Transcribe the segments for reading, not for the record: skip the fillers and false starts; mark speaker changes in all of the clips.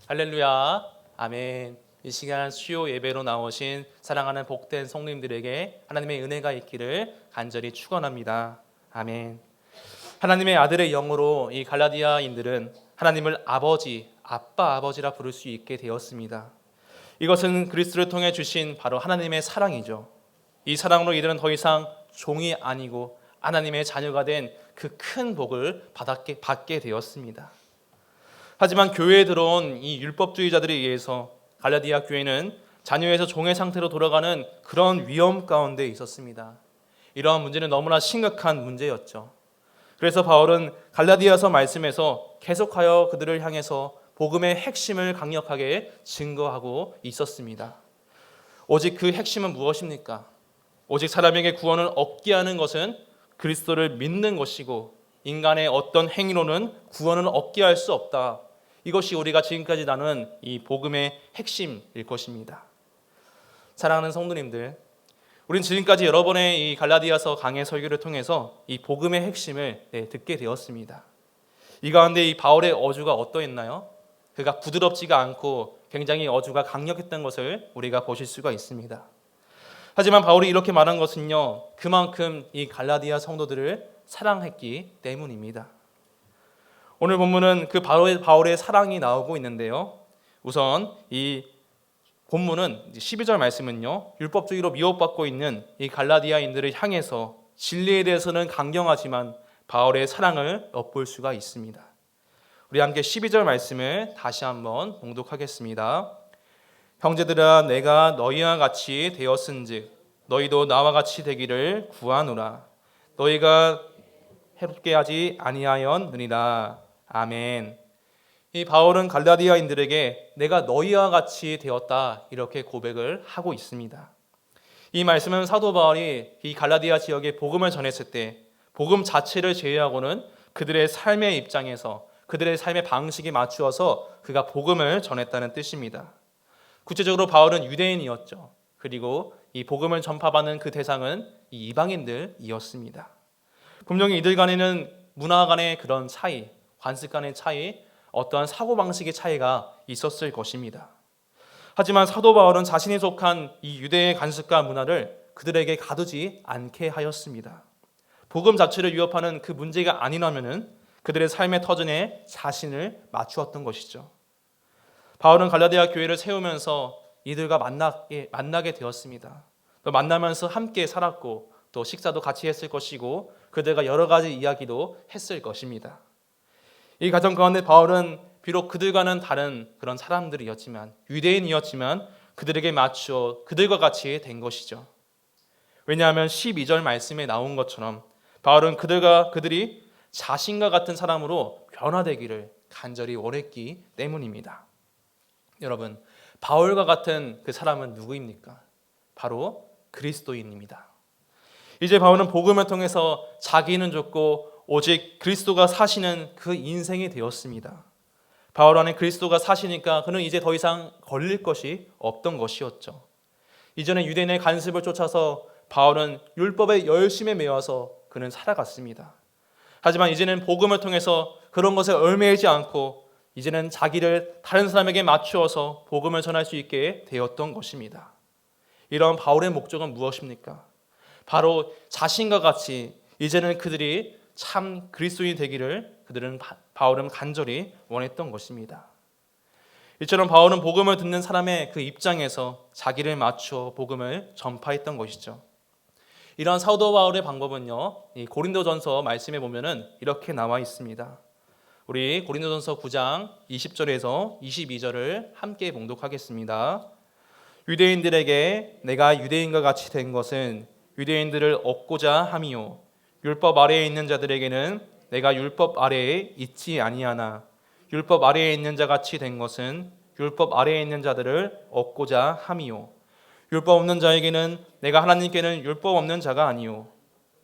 Speaker 1: 할렐루야, 아멘. 이 시간 수요 예배로 나오신 사랑하는 복된 성도님들에게 하나님의 은혜가 있기를 간절히 축원합니다. 아멘. 하나님의 아들의 영으로 이 갈라디아인들은 하나님을 아버지, 아버지라 부를 수 있게 되었습니다. 이것은 그리스도를 통해 주신 바로 하나님의 사랑이죠. 이 사랑으로 이들은 더 이상 종이 아니고 하나님의 자녀가 된 그 큰 복을 받게 되었습니다. 하지만 교회에 들어온 이 율법주의자들에 의해서 갈라디아 교회는 자녀에서 종의 상태로 돌아가는 그런 위험 가운데 있었습니다. 이러한 문제는 너무나 심각한 문제였죠. 그래서 바울은 갈라디아서 말씀에서 계속하여 그들을 향해서 복음의 핵심을 강력하게 증거하고 있었습니다. 오직 그 핵심은 무엇입니까? 오직 사람에게 구원을 얻게 하는 것은 그리스도를 믿는 것이고 인간의 어떤 행위로는 구원을 얻게 할 수 없다. 이것이 우리가 지금까지 나눈 이 복음의 핵심일 것입니다. 사랑하는 성도님들, 우린 지금까지 여러 번의 이 갈라디아서 강해 설교를 통해서 이 복음의 핵심을 듣게 되었습니다. 이 가운데 이 바울의 어조가 어떠했나요? 그가 부드럽지가 않고 굉장히 어조가 강력했던 것을 우리가 보실 수가 있습니다. 하지만 바울이 이렇게 말한 것은요, 그만큼 이 갈라디아 성도들을 사랑했기 때문입니다. 오늘 본문은 그 바울의 사랑이 나오고 있는데요. 우선 이 본문은 12절 말씀은요, 율법주의로 미혹받고 있는 이 갈라디아인들을 향해서 진리에 대해서는 강경하지만 바울의 사랑을 엿볼 수가 있습니다. 우리 함께 12절 말씀을 다시 한번 봉독하겠습니다. 형제들아, 내가 너희와 같이 되었은즉 너희도 나와 같이 되기를 구하노라. 너희가 해롭게 하지 아니하였느니라. 아멘. 이 바울은 갈라디아인들에게 내가 너희와 같이 되었다 이렇게 고백을 하고 있습니다. 이 말씀은 사도 바울이 이 갈라디아 지역에 복음을 전했을 때 복음 자체를 제외하고는 그들의 삶의 입장에서 그들의 삶의 방식에 맞추어서 그가 복음을 전했다는 뜻입니다. 구체적으로 바울은 유대인이었죠. 그리고 이 복음을 전파받는 그 대상은 이 이방인들이었습니다. 분명히 이들 간에는 문화 간의 그런 차이, 관습 간의 차이, 어떠한 사고방식의 차이가 있었을 것입니다. 하지만 사도 바울은 자신이 속한 이 유대의 관습과 문화를 그들에게 가두지 않게 하였습니다. 복음 자체를 위협하는 그 문제가 아니라면은 그들의 삶의 터전에 자신을 맞추었던 것이죠. 바울은 갈라디아 교회를 세우면서 이들과 만나게 되었습니다. 또 만나면서 함께 살았고 또 식사도 같이 했을 것이고 그들과 여러 가지 이야기도 했을 것입니다. 이 과정 가운데 바울은 비록 그들과는 다른 그런 사람들이었지만 유대인이었지만 그들에게 맞추어 그들과 같이 된 것이죠. 왜냐하면 12절 말씀에 나온 것처럼 바울은 그들이 자신과 같은 사람으로 변화되기를 간절히 원했기 때문입니다. 여러분, 바울과 같은 그 사람은 누구입니까? 바로 그리스도인입니다. 이제 바울은 복음을 통해서 자기는 죽고 오직 그리스도가 사시는 그 인생이 되었습니다. 바울 안에 그리스도가 사시니까 그는 이제 더 이상 걸릴 것이 없던 것이었죠. 이전에 유대인의 간습을 쫓아서 바울은 율법의 열심에 매여서 그는 살아갔습니다. 하지만 이제는 복음을 통해서 그런 것에 얽매이지 않고 이제는 자기를 다른 사람에게 맞추어서 복음을 전할 수 있게 되었던 것입니다. 이런 바울의 목적은 무엇입니까? 바로 자신과 같이 이제는 그들이 참 그리스도인이 되기를 바울은 간절히 원했던 것입니다. 이처럼 바울은 복음을 듣는 사람의 그 입장에서 자기를 맞추어 복음을 전파했던 것이죠. 이러한 사도 바울의 방법은요, 이 고린도전서 말씀에 보면은 이렇게 나와 있습니다. 우리 고린도전서 9장 20절에서 22절을 함께 봉독하겠습니다. 유대인들에게 내가 유대인과 같이 된 것은 유대인들을 얻고자 함이요 율법 아래에 있는 자들에게는 내가 율법 아래에 있지 아니하나 율법 아래에 있는 자 같이 된 것은 율법 아래에 있는 자들을 얻고자 함이요 율법 없는 자에게는 내가 하나님께는 율법 없는 자가 아니요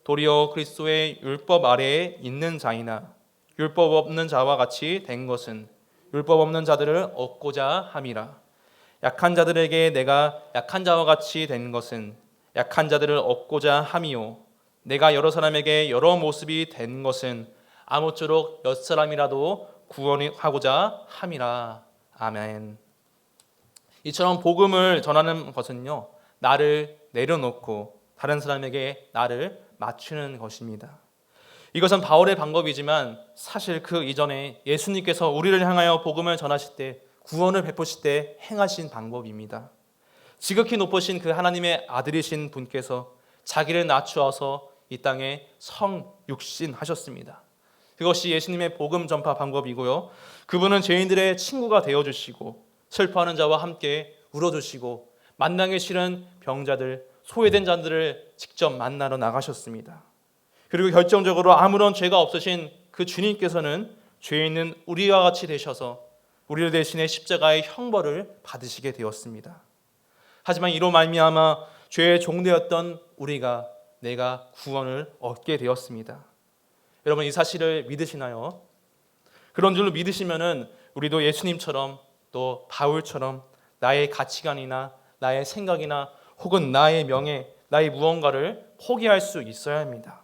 Speaker 1: 도리어 그리스도의 율법 아래에 있는 자이나 율법 없는 자와 같이 된 것은 율법 없는 자들을 얻고자 함이라. 약한 자들에게 내가 약한 자와 같이 된 것은 약한 자들을 얻고자 함이요 내가 여러 사람에게 여러 모습이 된 것은 아무쪼록 몇 사람이라도 구원하고자 함이라. 아멘. 이처럼 복음을 전하는 것은요, 나를 내려놓고 다른 사람에게 나를 맞추는 것입니다. 이것은 바울의 방법이지만 사실 그 이전에 예수님께서 우리를 향하여 복음을 전하실 때, 구원을 베푸실 때 행하신 방법입니다. 지극히 높으신 그 하나님의 아들이신 분께서 자기를 낮추어서 이 땅에 성육신하셨습니다. 그것이 예수님의 복음 전파 방법이고요. 그분은 죄인들의 친구가 되어주시고 슬퍼하는 자와 함께 울어주시고 만나기 싫은 병자들, 소외된 자들을 직접 만나러 나가셨습니다. 그리고 결정적으로 아무런 죄가 없으신 그 주님께서는 죄 있는 우리와 같이 되셔서 우리를 대신해 십자가의 형벌을 받으시게 되었습니다. 하지만 이로 말미암아 죄의 종되었던 우리가 내가 구원을 얻게 되었습니다. 여러분, 이 사실을 믿으시나요? 그런 줄로 믿으시면은 우리도 예수님처럼 또 바울처럼 나의 가치관이나 나의 생각이나 혹은 나의 명예, 나의 무언가를 포기할 수 있어야 합니다.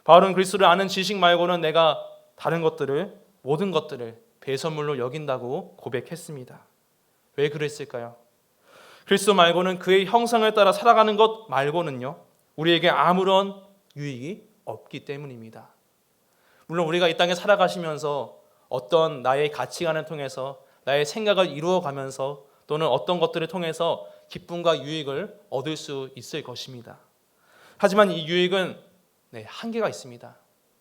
Speaker 1: 바울은 그리스도를 아는 지식 말고는 내가 다른 것들을, 모든 것들을 배설물로 여긴다고 고백했습니다. 왜 그랬을까요? 그리스도 말고는 그의 형상을 따라 살아가는 것 말고는요, 우리에게 아무런 유익이 없기 때문입니다. 물론 우리가 이 땅에 살아가시면서 어떤 나의 가치관을 통해서 나의 생각을 이루어가면서 또는 어떤 것들을 통해서 기쁨과 유익을 얻을 수 있을 것입니다. 하지만 이 유익은 한계가 있습니다.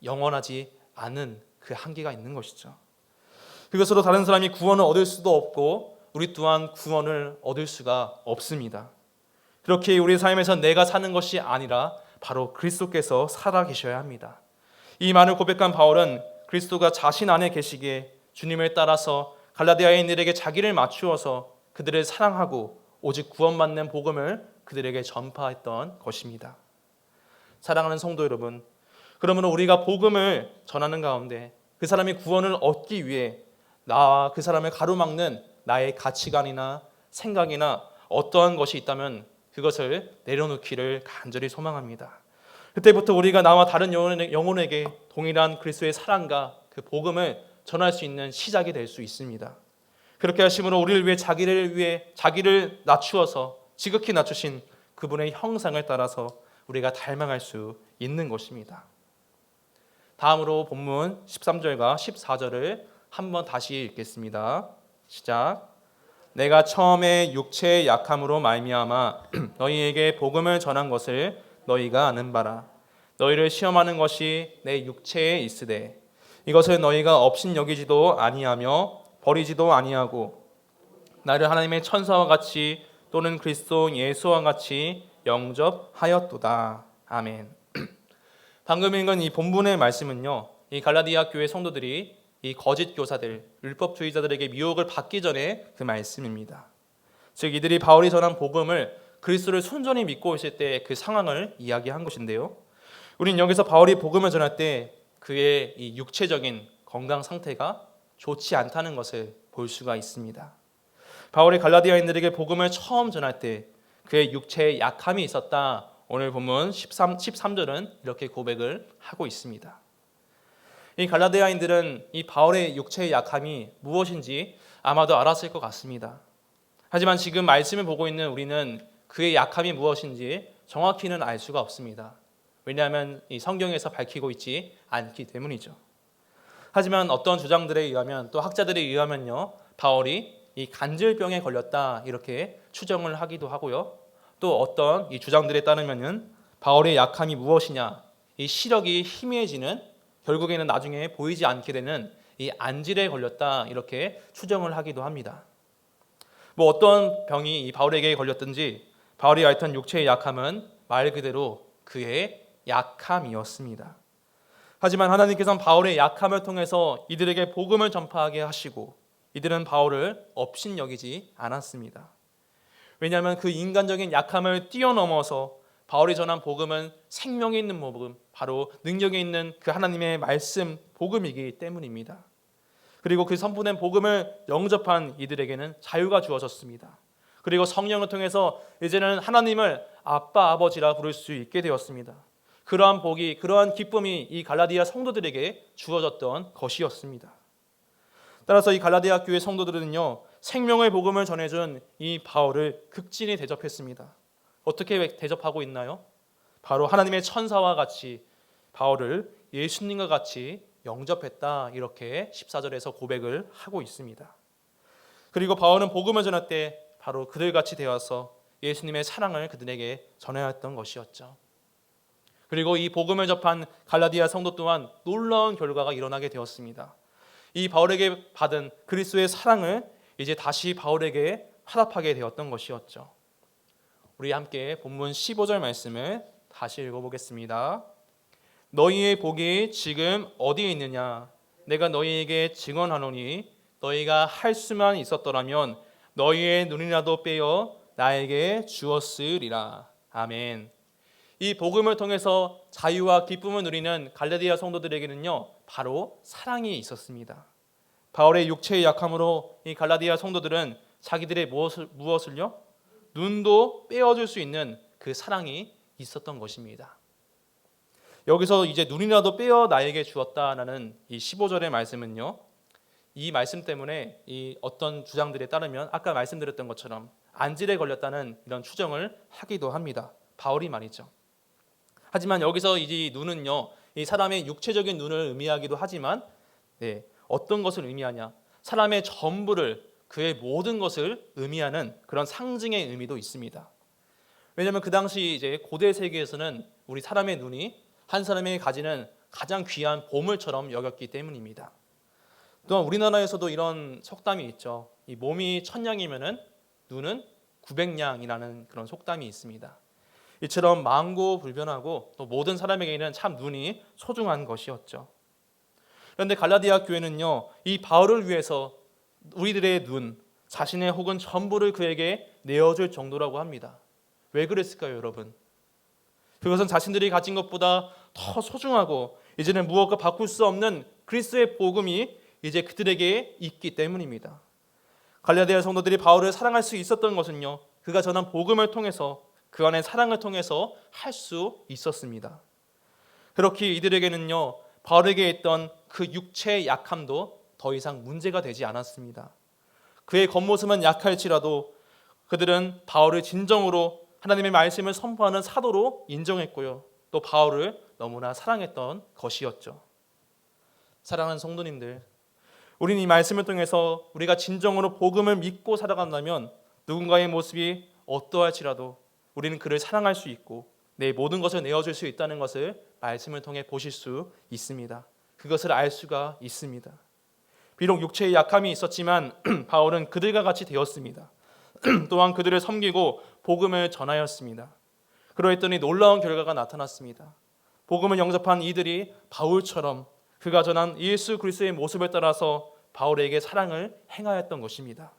Speaker 1: 영원하지 않은 그 한계가 있는 것이죠. 그것으로 다른 사람이 구원을 얻을 수도 없고 우리 또한 구원을 얻을 수가 없습니다. 그렇게 우리 삶에서 내가 사는 것이 아니라 바로 그리스도께서 살아 계셔야 합니다. 이 말을 고백한 바울은 그리스도가 자신 안에 계시기에 주님을 따라서 갈라디아인들에게 자기를 맞추어서 그들을 사랑하고 오직 구원받는 복음을 그들에게 전파했던 것입니다. 사랑하는 성도 여러분, 그러므로 우리가 복음을 전하는 가운데 그 사람이 구원을 얻기 위해 나와 그 사람을 가로막는 나의 가치관이나 생각이나 어떠한 것이 있다면 그것을 내려놓기를 간절히 소망합니다. 그때부터 우리가 나와 다른 영혼에게 동일한 그리스도의 사랑과 그 복음을 전할 수 있는 시작이 될 수 있습니다. 그렇게 하심으로 우리를 위해 자기를 낮추어서 지극히 낮추신 그분의 형상을 따라서 우리가 닮아갈 수 있는 것입니다. 다음으로 본문 13절과 14절을 한번 다시 읽겠습니다. 시작. 내가 처음에 육체의 약함으로 말미암아 너희에게 복음을 전한 것을 너희가 아는 바라. 너희를 시험하는 것이 내 육체에 있으되 이것을 너희가 업신여기지도 아니하며 버리지도 아니하고 나를 하나님의 천사와 같이 또는 그리스도 예수와 같이 영접하였도다. 아멘. 방금 읽은 이 본문의 말씀은요, 이 갈라디아 교회 성도들이 이 거짓 교사들, 율법주의자들에게 미혹을 받기 전에 그 말씀입니다. 즉 이들이 바울이 전한 복음을 그리스도를 순전히 믿고 있을 때 그 상황을 이야기한 것인데요. 우린 여기서 바울이 복음을 전할 때 그의 이 육체적인 건강 상태가 좋지 않다는 것을 볼 수가 있습니다. 바울이 갈라디아인들에게 복음을 처음 전할 때 그의 육체에 약함이 있었다. 오늘 본문 13절은 이렇게 고백을 하고 있습니다. 이 갈라디아인들은 이 바울의 육체의 약함이 무엇인지 아마도 알았을 것 같습니다. 하지만 지금 말씀을 보고 있는 우리는 그의 약함이 무엇인지 정확히는 알 수가 없습니다. 왜냐하면 이 성경에서 밝히고 있지 않기 때문이죠. 하지만 어떤 주장들에 의하면 또 학자들에 의하면요, 바울이 이 간질병에 걸렸다 이렇게 추정을 하기도 하고요. 또 어떤 이 주장들에 따르면은 바울의 약함이 무엇이냐, 이 시력이 희미해지는, 결국에는 나중에 보이지 않게 되는 이 안질에 걸렸다 이렇게 추정을 하기도 합니다. 어떤 병이 이 바울에게 걸렸든지 바울이 앓던 육체의 약함은 말 그대로 그의 약함이었습니다. 하지만 하나님께서는 바울의 약함을 통해서 이들에게 복음을 전파하게 하시고 이들은 바울을 업신여기지 않았습니다. 왜냐하면 그 인간적인 약함을 뛰어넘어서 바울이 전한 복음은 생명이 있는 복음, 바로 능력이 있는 그 하나님의 말씀, 복음이기 때문입니다. 그리고 그 선포된 복음을 영접한 이들에게는 자유가 주어졌습니다. 그리고 성령을 통해서 이제는 하나님을 아빠, 아버지라 부를 수 있게 되었습니다. 그러한 복이, 그러한 기쁨이 이 갈라디아 성도들에게 주어졌던 것이었습니다. 따라서 이 갈라디아 교회 성도들은요, 생명의 복음을 전해준 이 바울을 극진히 대접했습니다. 어떻게 대접하고 있나요? 바로 하나님의 천사와 같이 바울을 예수님과 같이 영접했다, 이렇게 14절에서 고백을 하고 있습니다. 그리고 바울은 복음을 전할 때 바로 그들같이 되어서 예수님의 사랑을 그들에게 전해왔던 것이었죠. 그리고 이 복음을 접한 갈라디아 성도 또한 놀라운 결과가 일어나게 되었습니다. 이 바울에게 받은 그리스도의 사랑을 이제 다시 바울에게 화답하게 되었던 것이었죠. 우리 함께 본문 15절 말씀을 다시 읽어보겠습니다. 너희의 복이 지금 어디에 있느냐? 내가 너희에게 증언하노니 너희가 할 수만 있었더라면 너희의 눈이라도 빼어 나에게 주었으리라. 아멘. 이 복음을 통해서 자유와 기쁨을 누리는 갈라디아 성도들에게는요, 바로 사랑이 있었습니다. 바울의 육체의 약함으로 이 갈라디아 성도들은 자기들의 무엇을요? 눈도 빼어줄 수 있는 그 사랑이 있었던 것입니다. 여기서 이제 눈이라도 빼어 나에게 주었다라는 이 15절의 말씀은요, 이 말씀 때문에 이 어떤 주장들에 따르면 아까 말씀드렸던 것처럼 안질에 걸렸다는 이런 추정을 하기도 합니다. 바울이 말이죠. 하지만 여기서 이 눈은요, 이 사람의 육체적인 눈을 의미하기도 하지만 어떤 것을 의미하냐? 사람의 전부를, 그의 모든 것을 의미하는 그런 상징의 의미도 있습니다. 왜냐하면 그 당시 이제 고대 세계에서는 우리 사람의 눈이 한 사람이 가지는 가장 귀한 보물처럼 여겼기 때문입니다. 또한 우리나라에서도 이런 속담이 있죠. 이 몸이 1000냥이면은 눈은 900냥이라는 그런 속담이 있습니다. 이처럼 망고불변하고 또 모든 사람에게는 참 눈이 소중한 것이었죠. 그런데 갈라디아 교회는요, 이 바울을 위해서 우리들의 눈, 자신의 혹은 전부를 그에게 내어줄 정도라고 합니다. 왜 그랬을까요, 여러분? 그것은 자신들이 가진 것보다 더 소중하고 이제는 무엇과 바꿀 수 없는 그리스도의 복음이 이제 그들에게 있기 때문입니다. 갈라디아 성도들이 바울을 사랑할 수 있었던 것은요, 그가 전한 복음을 통해서, 그 안에 사랑을 통해서 할 수 있었습니다. 그렇게 이들에게는요, 바울에게 있던 그 육체의 약함도 더 이상 문제가 되지 않았습니다. 그의 겉모습은 약할지라도 그들은 바울을 진정으로 하나님의 말씀을 선포하는 사도로 인정했고요, 또 바울을 너무나 사랑했던 것이었죠. 사랑하는 성도님들, 우리는 이 말씀을 통해서 우리가 진정으로 복음을 믿고 살아간다면 누군가의 모습이 어떠할지라도 우리는 그를 사랑할 수 있고 내 모든 것을 내어줄 수 있다는 것을 말씀을 통해 보실 수 있습니다. 그것을 알 수가 있습니다. 비록 육체의 약함이 있었지만 바울은 그들과 같이 되었습니다. 또한 그들을 섬기고 복음을 전하였습니다. 그러했더니 놀라운 결과가 나타났습니다. 복음을 영접한 이들이 바울처럼 그가 전한 예수 그리스도의 모습을 따라서 바울에게 사랑을 행하였던 것입니다.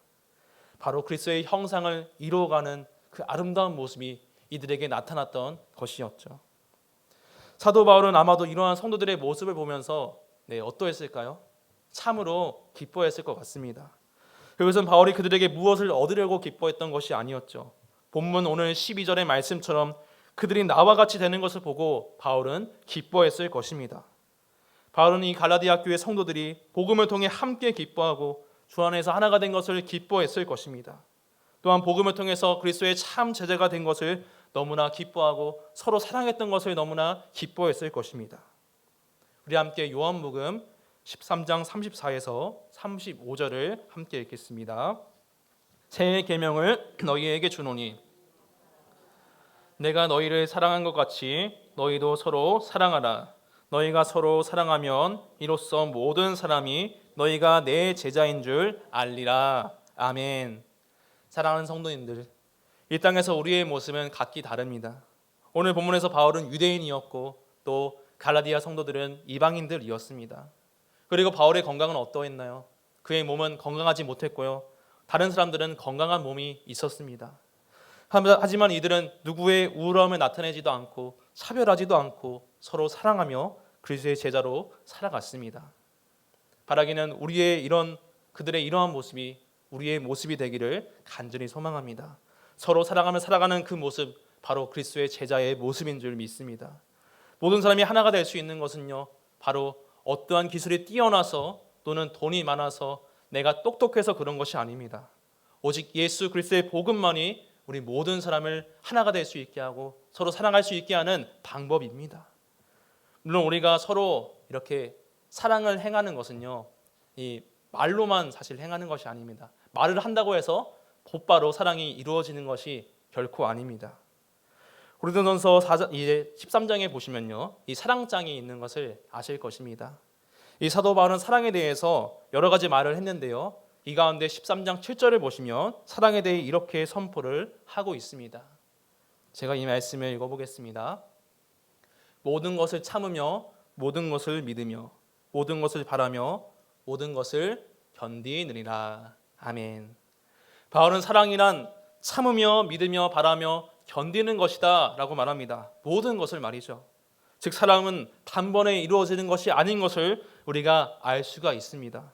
Speaker 1: 바로 그리스도의 형상을 이루어가는 그 아름다운 모습이 이들에게 나타났던 것이었죠. 사도 바울은 아마도 이러한 성도들의 모습을 보면서 어떠했을까요? 참으로 기뻐했을 것 같습니다. 그것은 바울이 그들에게 무엇을 얻으려고 기뻐했던 것이 아니었죠. 본문 오늘 12절의 말씀처럼 그들이 나와 같이 되는 것을 보고 바울은 기뻐했을 것입니다. 바울은 이 갈라디아 교회 성도들이 복음을 통해 함께 기뻐하고 주 안에서 하나가 된 것을 기뻐했을 것입니다. 또한 복음을 통해서 그리스도의 참 제자가 된 것을 너무나 기뻐하고 서로 사랑했던 것을 너무나 기뻐했을 것입니다. 우리 함께 요한복음 13장 34에서 35절을 함께 읽겠습니다. 새 계명을 너희에게 주노니 내가 너희를 사랑한 것 같이 너희도 서로 사랑하라. 너희가 서로 사랑하면 이로써 모든 사람이 너희가 내 제자인 줄 알리라. 아멘. 사랑하는 성도님들, 이 땅에서 우리의 모습은 각기 다릅니다. 오늘 본문에서 바울은 유대인이었고 또 갈라디아 성도들은 이방인들이었습니다. 그리고 바울의 건강은 어떠했나요? 그의 몸은 건강하지 못했고요, 다른 사람들은 건강한 몸이 있었습니다. 하지만 이들은 누구의 우울함을 나타내지도 않고 차별하지도 않고 서로 사랑하며 그리스도의 제자로 살아갔습니다. 바라기는 그들의 이러한 모습이 우리의 모습이 되기를 간절히 소망합니다. 서로 사랑하며 살아가는 그 모습, 바로 그리스도의 제자의 모습인 줄 믿습니다. 모든 사람이 하나가 될 수 있는 것은요, 바로 어떠한 기술이 뛰어나서 또는 돈이 많아서 내가 똑똑해서 그런 것이 아닙니다. 오직 예수 그리스도의 복음만이 우리 모든 사람을 하나가 될 수 있게 하고 서로 사랑할 수 있게 하는 방법입니다. 물론 우리가 서로 이렇게 사랑을 행하는 것은요, 이 말로만 사실 행하는 것이 아닙니다. 말을 한다고 해서 곧바로 사랑이 이루어지는 것이 결코 아닙니다. 고린도전서 13장에 보시면요, 이 사랑장이 있는 것을 아실 것입니다. 이 사도 바울은 사랑에 대해서 여러 가지 말을 했는데요, 이 가운데 13장 7절을 보시면 사랑에 대해 이렇게 선포를 하고 있습니다. 제가 이 말씀을 읽어보겠습니다. 모든 것을 참으며 모든 것을 믿으며 모든 것을 바라며 모든 것을 견디느니라. 아멘. 바울은 사랑이란 참으며 믿으며 바라며 견디는 것이다 라고 말합니다. 모든 것을 말이죠. 즉 사랑은 단번에 이루어지는 것이 아닌 것을 우리가 알 수가 있습니다.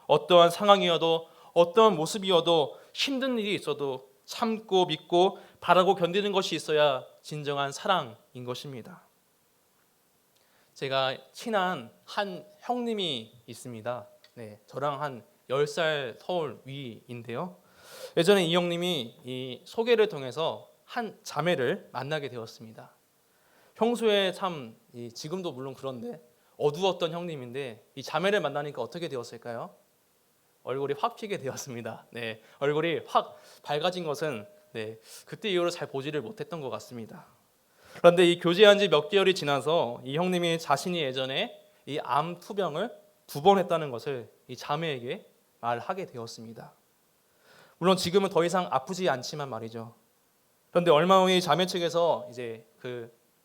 Speaker 1: 어떠한 상황이어도 어떠한 모습이어도 힘든 일이 있어도 참고 믿고 바라고 견디는 것이 있어야 진정한 사랑인 것입니다. 제가 친한 한 형님이 있습니다. 저랑 한 10살 터울 위인데요. 예전에 이 형님이 이 소개를 통해서 한 자매를 만나게 되었습니다. 평소에 참 지금도 물론 그런데 어두웠던 형님인데 이 자매를 만나니까 어떻게 되었을까요? 얼굴이 확 피게 되었습니다. 얼굴이 확 밝아진 것은 그때 이후로 잘 보지를 못했던 것 같습니다. 그런데 이 교제한 지 몇 개월이 지나서 이 형님이 자신이 예전에 이 암 투병을 2번 했다는 것을 이 자매에게 말하게 되었습니다. 물론 지금은 더 이상 아프지 않지만 말이죠. 그런데 얼마 후에 자매 측에서 이제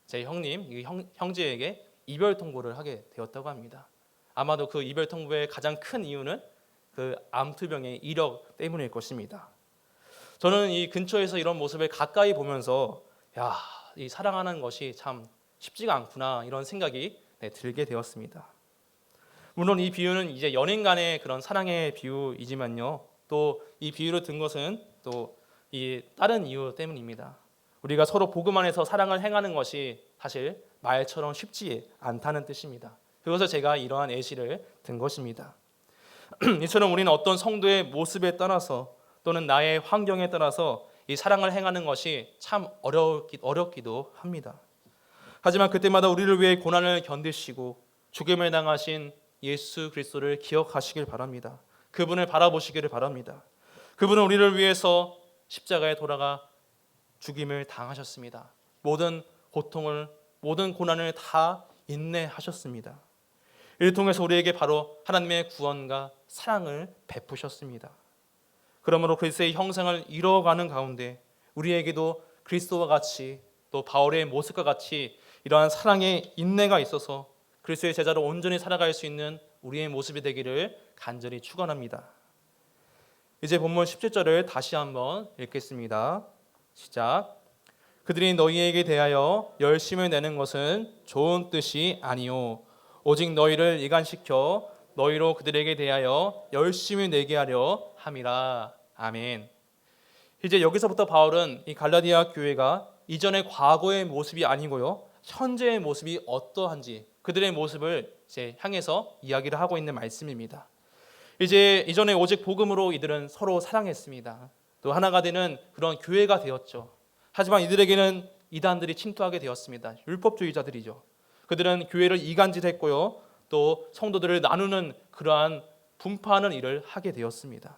Speaker 1: 제 형님, 형제에게 이별 통보를 하게 되었다고 합니다. 아마도 그 이별 통보의 가장 큰 이유는 그 암투병의 이력 때문일 것입니다. 저는 이 근처에서 이런 모습을 가까이 보면서 이 사랑하는 것이 참 쉽지가 않구나 이런 생각이 들게 되었습니다. 물론 이 비유는 이제 연인 간의 그런 사랑의 비유이지만요. 또 이 비유를 든 것은 또 이 다른 이유 때문입니다. 우리가 서로 복음 안에서 사랑을 행하는 것이 사실 말처럼 쉽지 않다는 뜻입니다. 그래서 제가 이러한 예시를 든 것입니다. 이처럼 우리는 어떤 성도의 모습에 따라서 또는 나의 환경에 따라서 이 사랑을 행하는 것이 참 어렵기도 합니다. 하지만 그때마다 우리를 위해 고난을 견디시고 죽임을 당하신 예수 그리스도를 기억하시길 바랍니다. 그분을 바라보시기를 바랍니다. 그분은 우리를 위해서 십자가에 돌아가 죽임을 당하셨습니다. 모든 고통을, 모든 고난을 다 인내하셨습니다. 이를 통해서 우리에게 바로 하나님의 구원과 사랑을 베푸셨습니다. 그러므로 그리스도의 형상을 이뤄가는 가운데 우리에게도 그리스도와 같이 또 바울의 모습과 같이 이러한 사랑의 인내가 있어서 그리스도의 제자로 온전히 살아갈 수 있는 우리의 모습이 되기를 간절히 축원합니다. 이제 본문 17절을 다시 한번 읽겠습니다. 시작. 그들이 너희에게 대하여 열심을 내는 것은 좋은 뜻이 아니요 오직 너희를 이간시켜 너희로 그들에게 대하여 열심히 내게 하려 함이라. 아멘. 이제 여기서부터 바울은 이 갈라디아 교회가 이전의 과거의 모습이 아니고요 현재의 모습이 어떠한지 그들의 모습을 이제 향해서 이야기를 하고 있는 말씀입니다. 이제 이전에 오직 복음으로 이들은 서로 사랑했습니다. 또 하나가 되는 그런 교회가 되었죠. 하지만 이들에게는 이단들이 침투하게 되었습니다. 율법주의자들이죠. 그들은 교회를 이간질했고요. 또 성도들을 나누는 그러한 분파하는 일을 하게 되었습니다.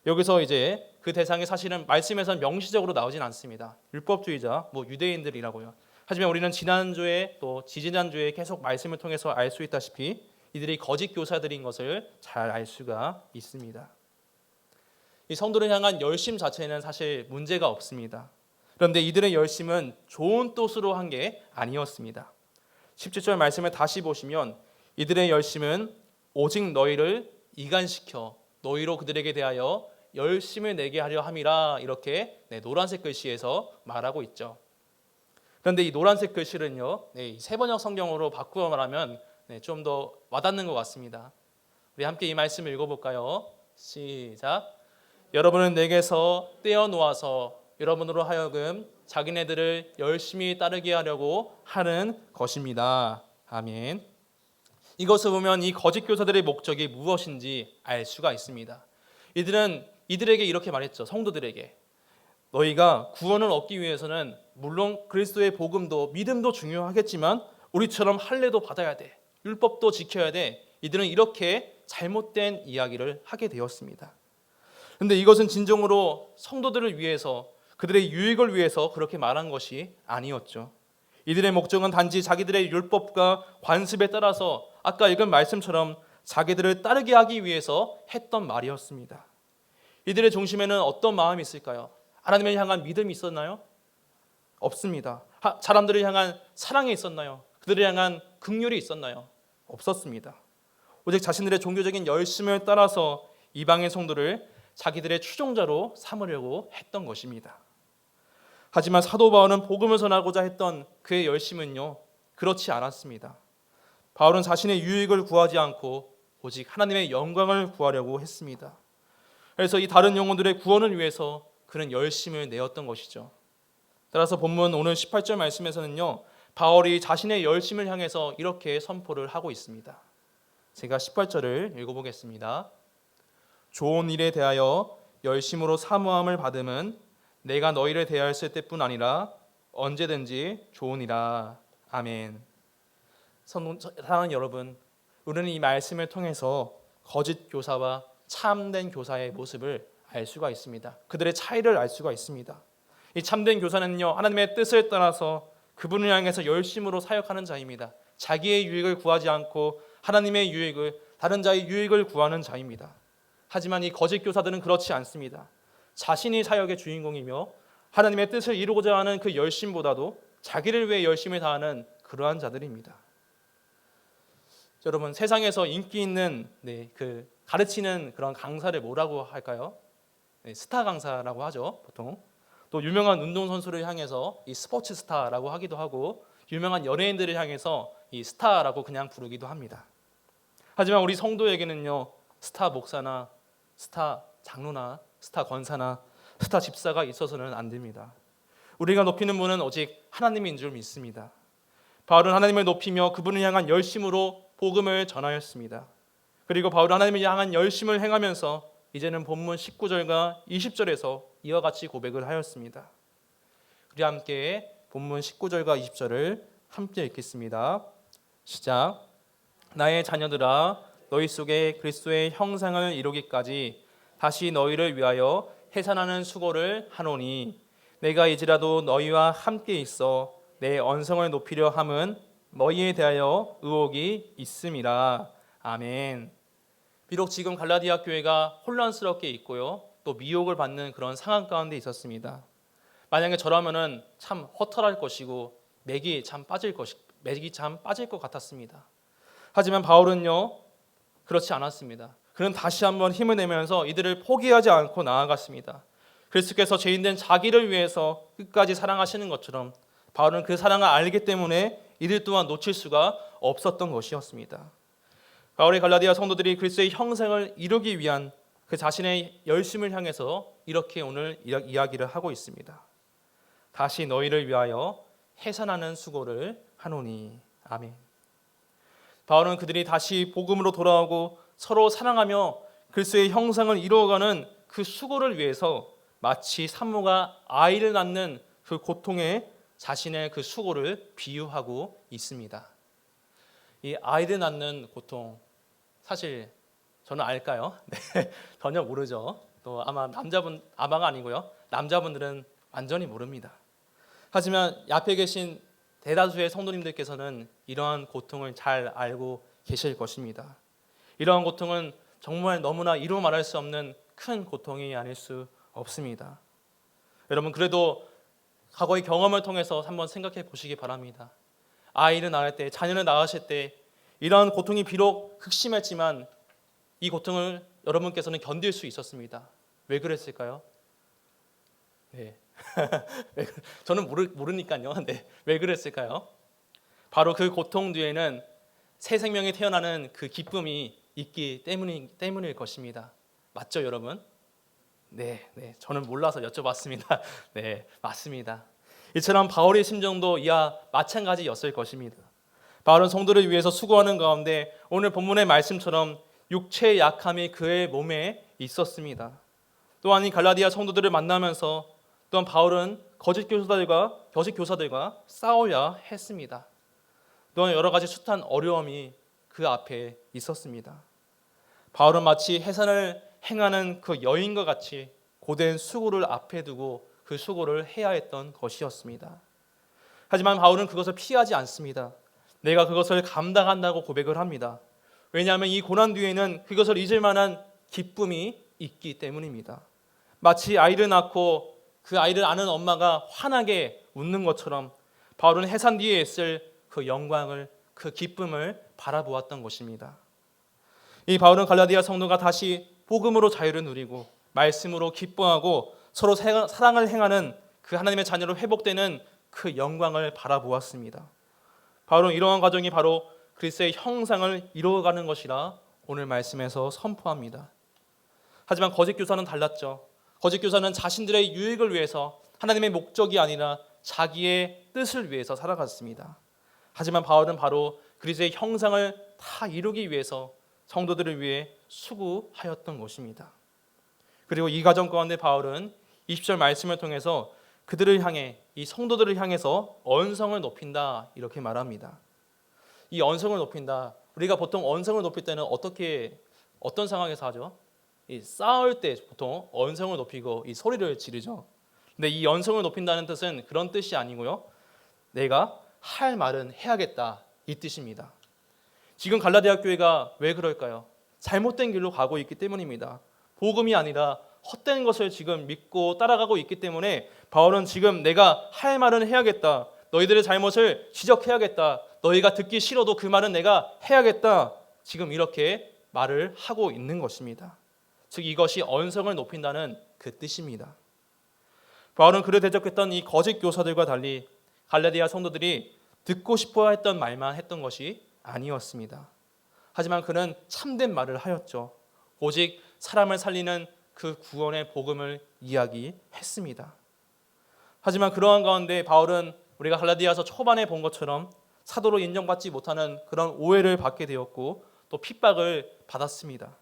Speaker 1: 여기서 이제 그 대상이 사실은 말씀에서는 명시적으로 나오진 않습니다. 율법주의자, 유대인들이라고요. 하지만 우리는 지난주에 또 지지난주에 계속 말씀을 통해서 알 수 있다시피 이들이 거짓 교사들인 것을 잘 알 수가 있습니다. 이 성도를 향한 열심 자체는 사실 문제가 없습니다. 그런데 이들의 열심은 좋은 뜻으로 한 게 아니었습니다. 17절 말씀을 다시 보시면 이들의 열심은 오직 너희를 이간시켜 너희로 그들에게 대하여 열심을 내게 하려 함이라 이렇게 노란색 글씨에서 말하고 있죠. 그런데 이 노란색 글씨는요, 세번역 성경으로 바꾸어 말하면 좀 더 와닿는 것 같습니다. 우리 함께 이 말씀을 읽어볼까요? 시작. 여러분은 내게서 떼어놓아서 여러분으로 하여금 자기네들을 열심히 따르게 하려고 하는 것입니다. 아멘. 이것을 보면 이 거짓 교사들의 목적이 무엇인지 알 수가 있습니다. 이들은 이들에게 이렇게 말했죠. 성도들에게 너희가 구원을 얻기 위해서는 물론 그리스도의 복음도 믿음도 중요하겠지만 우리처럼 할례도 받아야 돼. 율법도 지켜야 돼. 이들은 이렇게 잘못된 이야기를 하게 되었습니다. 그런데 이것은 진정으로 성도들을 위해서 그들의 유익을 위해서 그렇게 말한 것이 아니었죠. 이들의 목적은 단지 자기들의 율법과 관습에 따라서 아까 읽은 말씀처럼 자기들을 따르게 하기 위해서 했던 말이었습니다. 이들의 중심에는 어떤 마음이 있을까요? 하나님을 향한 믿음이 있었나요? 없습니다. 사람들을 향한 사랑이 있었나요? 그들을 향한 긍휼이 있었나요? 없었습니다. 오직 자신들의 종교적인 열심을 따라서 이방의 성도를 자기들의 추종자로 삼으려고 했던 것입니다. 하지만 사도 바울은 복음을 전하고자 했던 그의 열심은요, 그렇지 않았습니다. 바울은 자신의 유익을 구하지 않고 오직 하나님의 영광을 구하려고 했습니다. 그래서 이 다른 영혼들의 구원을 위해서 그는 열심을 내었던 것이죠. 따라서 본문 오늘 18절 말씀에서는요, 바울이 자신의 열심을 향해서 이렇게 선포를 하고 있습니다. 제가 18절을 읽어보겠습니다. 좋은 일에 대하여 열심으로 사모함을 받음은 내가 너희를 대하였을 때뿐 아니라 언제든지 좋으니라. 아멘. 사랑하는 여러분, 우리는 이 말씀을 통해서 거짓 교사와 참된 교사의 모습을 알 수가 있습니다. 그들의 차이를 알 수가 있습니다. 이 참된 교사는요, 하나님의 뜻을 따라서 그분을 향해서 열심으로 사역하는 자입니다. 자기의 유익을 구하지 않고 하나님의 유익을, 다른 자의 유익을 구하는 자입니다. 하지만 이 거짓 교사들은 그렇지 않습니다. 자신이 사역의 주인공이며 하나님의 뜻을 이루고자 하는 그 열심보다도 자기를 위해 열심히 다하는 그러한 자들입니다. 여러분, 세상에서 인기 있는 그 가르치는 그런 강사를 뭐라고 할까요? 스타 강사라고 하죠, 보통. 또 유명한 운동선수를 향해서 이 스포츠 스타라고 하기도 하고, 유명한 연예인들을 향해서 이 스타라고 그냥 부르기도 합니다. 하지만 우리 성도에게는요, 스타 목사나 스타 장로나 스타 권사나 스타 집사가 있어서는 안 됩니다. 우리가 높이는 분은 오직 하나님인 줄 믿습니다. 바울은 하나님을 높이며 그분을 향한 열심으로 복음을 전하였습니다. 그리고 바울은 하나님을 향한 열심을 행하면서 이제는 본문 19절과 20절에서 이와 같이 고백을 하였습니다. 우리 함께 본문 19절과 20절을 함께 읽겠습니다. 시작. 나의 자녀들아, 너희 속에 그리스도의 형상을 이루기까지 다시 너희를 위하여 해산하는 수고를 하노니 내가 이제라도 너희와 함께 있어 내 언성을 높이려 함은 너희에 대하여 의혹이 있음이라. 아멘. 비록 지금 갈라디아 교회가 혼란스럽게 있고요, 또 미혹을 받는 그런 상황 가운데 있었습니다. 만약에 저라면은 참 허탈할 것이고 맥이 참 빠질 것 같았습니다. 하지만 바울은요, 그렇지 않았습니다. 그는 다시 한번 힘을 내면서 이들을 포기하지 않고 나아갔습니다. 그리스도께서 죄인된 자기를 위해서 끝까지 사랑하시는 것처럼 바울은 그 사랑을 알기 때문에 이들 또한 놓칠 수가 없었던 것이었습니다. 바울의 갈라디아 성도들이 그리스도의 형상을 이루기 위한 그 자신의 열심을 향해서 이렇게 오늘 이야기를 하고 있습니다. 다시 너희를 위하여 해산하는 수고를 하노니. 아멘. 바울은 그들이 다시 복음으로 돌아오고 서로 사랑하며 그리스도의 형상을 이루어가는 그 수고를 위해서 마치 산모가 아이를 낳는 그 고통에 자신의 그 수고를 비유하고 있습니다. 이 아이를 낳는 고통, 사실 저는 알까요? 네, 전혀 모르죠. 또 아마가 아니고요, 남자분들은 완전히 모릅니다. 하지만 앞에 계신 대다수의 성도님들께서는 이러한 고통을 잘 알고 계실 것입니다. 이러한 고통은 정말 너무나 이루 말할 수 없는 큰 고통이 아닐 수 없습니다. 여러분, 그래도 과거의 경험을 통해서 한번 생각해 보시기 바랍니다. 아이를 낳을 때, 자녀를 낳으실 때 이러한 고통이 비록 극심했지만 이 고통을 여러분께서는 견딜 수 있었습니다. 왜 그랬을까요? 네. 저는 모르니까요. 네. 왜 그랬을까요? 바로 그 고통 뒤에는 새 생명이 태어나는 그 기쁨이 있기 때문일 것입니다. 맞죠, 여러분? 네, 저는 몰라서 여쭤봤습니다. 네, 맞습니다. 이처럼 바울의 심정도 이와 마찬가지였을 것입니다. 바울은 성도를 위해서 수고하는 가운데 오늘 본문의 말씀처럼 육체의 약함이 그의 몸에 있었습니다. 또한 이 갈라디아 성도들을 만나면서 또한 바울은 거짓 교사들과 싸워야 했습니다. 또한 여러 가지 숱한 어려움이 그 앞에 있었습니다. 바울은 마치 해산을 행하는 그 여인과 같이 고된 수고를 앞에 두고 그 수고를 해야 했던 것이었습니다. 하지만 바울은 그것을 피하지 않습니다. 내가 그것을 감당한다고 고백을 합니다. 왜냐하면 이 고난 뒤에는 그것을 잊을 만한 기쁨이 있기 때문입니다. 마치 아이를 낳고 그 아이를 아는 엄마가 환하게 웃는 것처럼 바울은 해산 뒤에 있을 그 영광을, 그 기쁨을 바라보았던 것입니다. 이 바울은 갈라디아 성도가 다시 복음으로 자유를 누리고 말씀으로 기뻐하고 서로 사랑을 행하는 그 하나님의 자녀로 회복되는 그 영광을 바라보았습니다. 바울은 이러한 과정이 바로 그리스도의 형상을 이루어가는 것이라 오늘 말씀에서 선포합니다. 하지만 거짓 교사는 달랐죠. 거짓 교사는 자신들의 유익을 위해서 하나님의 목적이 아니라 자기의 뜻을 위해서 살아갔습니다. 하지만 바울은 바로 그리스도의 형상을 다 이루기 위해서 성도들을 위해 수고하였던 것입니다. 그리고 이 과정 가운데 바울은 20절 말씀을 통해서 그들을 향해, 이 성도들을 향해서 언성을 높인다 이렇게 말합니다. 이 언성을 높인다. 우리가 보통 언성을 높일 때는 어떤 상황에서 하죠? 이 싸울 때 보통 언성을 높이고 이 소리를 지르죠. 근데 이 언성을 높인다는 뜻은 그런 뜻이 아니고요. 내가 할 말은 해야겠다 이 뜻입니다. 지금 갈라디아 교회가 왜 그럴까요? 잘못된 길로 가고 있기 때문입니다. 복음이 아니라 헛된 것을 지금 믿고 따라가고 있기 때문에 바울은 지금 내가 할 말은 해야겠다. 너희들의 잘못을 지적해야겠다. 너희가 듣기 싫어도 그 말은 내가 해야겠다. 지금 이렇게 말을 하고 있는 것입니다. 즉 이것이 언성을 높인다는 그 뜻입니다. 바울은 그를 대적했던 이 거짓 교사들과 달리 갈라디아 성도들이 듣고 싶어 했던 말만 했던 것이 아니었습니다. 하지만 그는 참된 말을 하였죠. 오직 사람을 살리는 그 구원의 복음을 이야기했습니다. 하지만 그러한 가운데 바울은 우리가 갈라디아서 초반에 본 것처럼 사도로 인정받지 못하는 그런 오해를 받게 되었고 또 핍박을 받았습니다.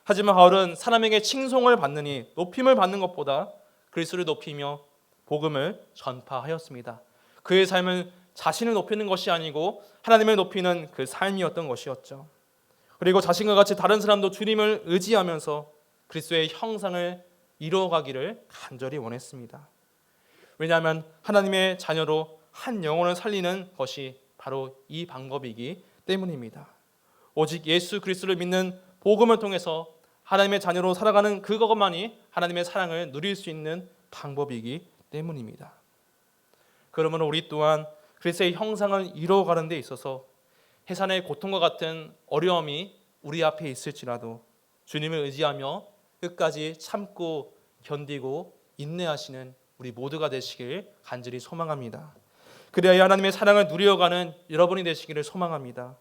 Speaker 1: 하지만 바울은 사람에게 칭송을 받느니 높임을 받는 것보다 그리스도를 높이며 복음을 전파하였습니다. 그의 삶은 자신을 높이는 것이 아니고 하나님을 높이는 그 삶이었던 것이었죠. 그리고 자신과 같이 다른 사람도 주님을 의지하면서 그리스도의 형상을 이루어가기를 간절히 원했습니다. 왜냐하면 하나님의 자녀로 한 영혼을 살리는 것이 바로 이 방법이기 때문입니다. 오직 예수 그리스도를 믿는 복음을 통해서 하나님의 자녀로 살아가는 그것만이 하나님의 사랑을 누릴 수 있는 방법이기 때문입니다. 그러므로 우리 또한 그리스도의 형상을 이루어가는 데 있어서 해산의 고통과 같은 어려움이 우리 앞에 있을지라도 주님을 의지하며 끝까지 참고 견디고 인내하시는 우리 모두가 되시길 간절히 소망합니다. 그래야 하나님의 사랑을 누려가는 여러분이 되시기를 소망합니다.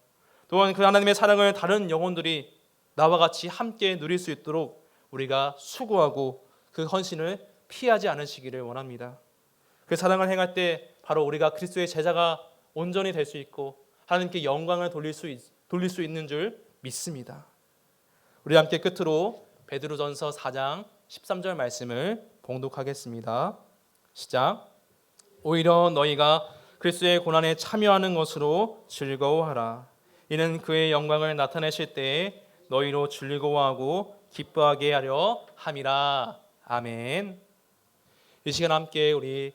Speaker 1: 또한 그 하나님의 사랑을 다른 영혼들이 나와 같이 함께 누릴 수 있도록 우리가 수고하고 그 헌신을 피하지 않으시기를 원합니다. 그 사랑을 행할 때 바로 우리가 그리스도의 제자가 온전히 될 수 있고 하나님께 영광을 돌릴 수 있는 줄 믿습니다. 우리 함께 끝으로 베드로전서 4장 13절 말씀을 봉독하겠습니다. 시작. 오히려 너희가 그리스도의 고난에 참여하는 것으로 즐거워하라. 이는 그의 영광을 나타내실 때에 너희로 즐거워하고 기뻐하게 하려 함이라. 아멘. 이 시간 함께 우리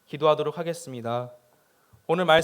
Speaker 1: 기도하도록 하겠습니다. 오늘 말씀